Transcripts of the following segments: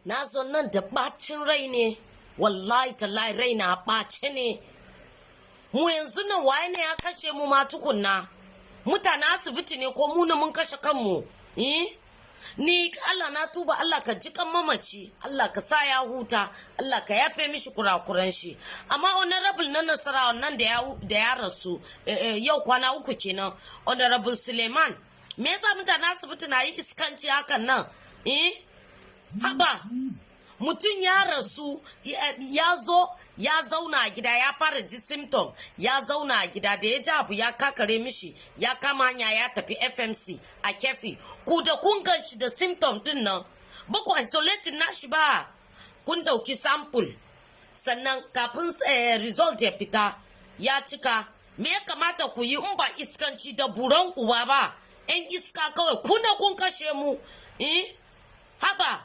na zo nan da bacin rai ne, wallahi tallahi rai na ɓace ne. Mu yanzu nan waye ne ya kashe mu ma tukunna? Mutane asibiti ne ko mu ne mun kashe kanmu? Ni Allah na tuba, Allah ka ji kan mamaci, Allah ka sa ya huta, Allah ka yafe mishi kurakuran shi. Amma honorable na Nasarawa nan da ya rasu yau kwana 3 kenan, honorable Suleiman, me yasa mutane asibiti na yi iskanci hakan nan? Haba, mutum ya rasu ya zo ya zauna a gida, ya fara ji symptom, ya zauna a gida, da ya ji abu ya kakare mishi, ya kama hanya ya tafi FMC a Keffi. Ku da kun gan shi da symptom din nan, ba ku isolating nashi ba, kun dauki sample, sannan kafin result ya fita ya cika. Me ya kamata ku yi in ba iskanci da buran uba ba? 'Yan iska kawai, kuna kun kashe mu. Haba,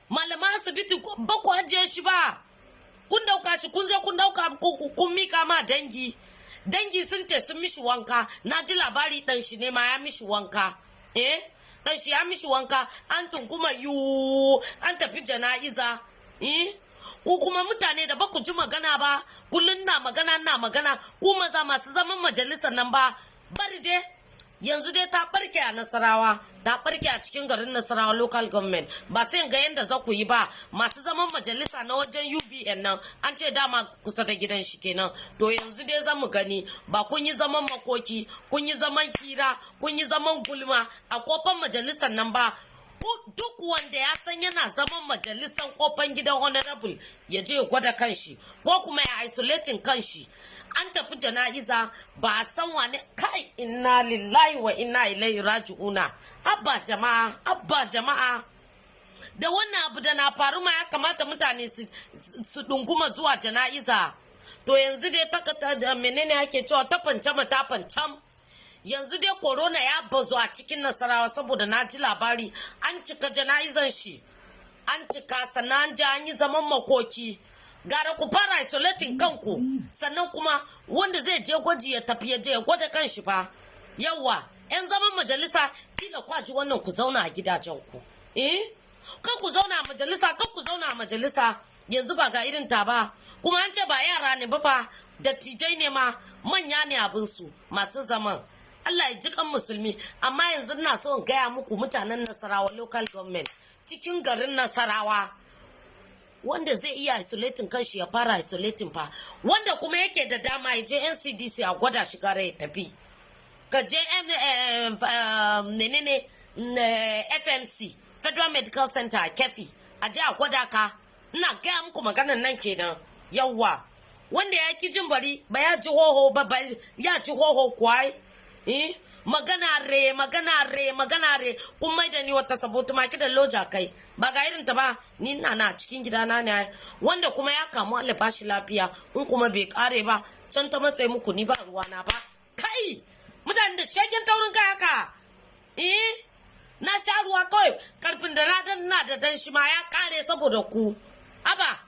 malaman asibiti ba ku ajiye shi ba, kun dauka shi, kun zo kun dauka kun mika ma dangi sun sun mishi wanka. Na ji labari dan shi ne ma ya mishi wanka, dan shi ya mishi wanka, an tunkuma an tafi jana'iza. Ku kuma mutane da ba ku ji magana ba, kullun na magana, ku maza masu zaman majalisar nan ba, bari dai. Yanzu dai ta barke a Nasarawa, ta barke a cikin garin Nasarawa local government. Ba sai ga yanda za ku yi ba, masu zaman majalisa na wajen UBN nan an ce dama kusa da gidan shi kenan. To yanzu dai za mu gani, ba kun yi zaman makoki, kun yi zaman hira, kun yi zaman gulma a kofar majalisar nan ba. Duk wanda ya san yana zaman majalisar kofan gidan honorable ya je ya gwada kanshi, ko kuma ya isolating kanshi. An tafi jana'iza ba a san wane, kai, inna lillahi wa inna ilaihi raji'una. Abba jama'a, da wannan abu da na faru ma ya kamata mutane su dunguma zuwa jana'iza. To yanzu dai menene ake cewa ta fancam. Yanzu dai corona ya bazu a cikin Nasarawa, saboda na ji labari an cika jana'izan shi, an cika, sannan an yi zaman makoki. Gara ku fara isolating kanku, sannan kuma wanda zai je gwaji ya tafi ya je ya gwada kanshi fa. Yawa, 'yan zaman majalisa, kila kwaji wannan ku zauna a gidajenku. Kan ku zauna a majalisa, yanzu ba ga irin ta ba. Kuma an ce ba yara ne ba fa, dattijai ne ma, manya ne abinsu masu zaman. Allah ya ji kan musulmi. Amma yanzu ina so in gaya muku, mutanen Nasarawa local government, cikin garin Nasarawa, wanda zai iya isolating kanshi ya fara isolating fa, wanda kuma yake da dama ya je NCDC a gwada shi gara ya tafi. Ka je FMC, Federal Medical Center a Keffi, a je a gwada ka. Ina gaya muku maganar nan kenan. Yawwa, wanda ya ki jin bari ba ya ji hoho ba, ya ji hoho kwai. Magana re kun mai da ni wata sabotu maki da loja kai, ba ga irin ta ba. Ni na cikin gidana ne, wanda kuma ya kamu Allah ba shi lafiya, in kuma bai kare ba can ta matsayi muku, ni ba ruwana ba. Kai, mutane da shegen taurin kai haka. Na sha ruwa kawai, karfin da na da dan shi ma ya kare saboda ku. Aba